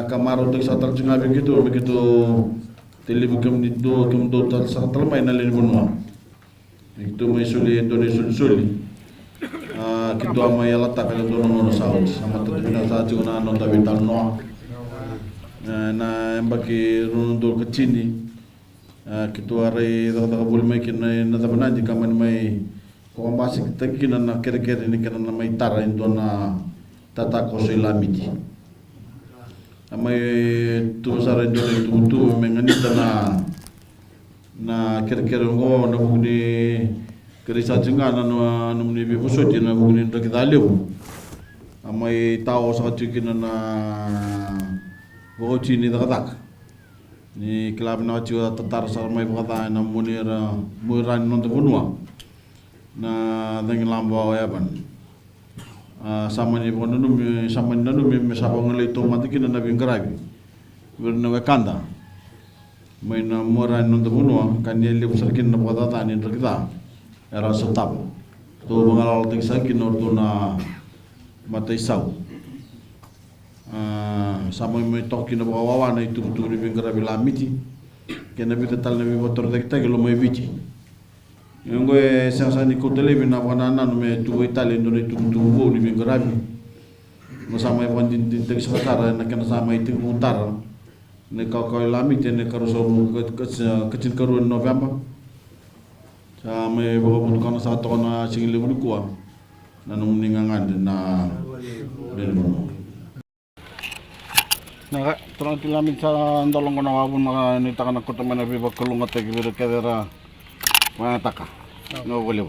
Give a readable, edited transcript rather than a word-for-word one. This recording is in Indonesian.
Kamaro tek satar junga begitu tele bukam do tar satar mai nalin bunwa itu mai suli Indonesia suli kitu ama yala takala do no saut sama tu bina sa juna non da vital no na embaki rundo kecini kitu are da bul mai kin na da bana di kaman mai ko ambasi takin na kere ni kana mai tara indona tata ko ilamiti amai tu sara indona tu mengani na kere ngo na bugni kerisa jenga na numni bi usoti na bugni ndo kidalebu amai tao sa tikina na bogoti ni dadak ni klab na chiwa tatar sar mai bogata na munira muran non de bunwa na dengilamba ya ban sama ni bono numi sama numi me sapa ngale to matikina na bingarabi berna wakanda mai na muran non de bunwa kan ni le sarkin na bogata ni ndrikita era sotap to bangalal tik sakin ordo na matai sau sama mai tokin na bawa na itu tu ni bingarabi lamiti kena bi tal na bi motor tek tek lo mai bici ngo sensa ni ko televi na wana na me tu Italia ndo tu bo ni bingarabi mo sama e bandin din tek sakara na kena sama itu utar ne ka lamiti ne karoso kecil karuan November sama e bo kana sa to na singile bu ko na nung ningangan na den na terang tilamin sa ndolong kono wabun mga nitakan ako taman na biba kulungat ay gibiro kadera mga taka no waliw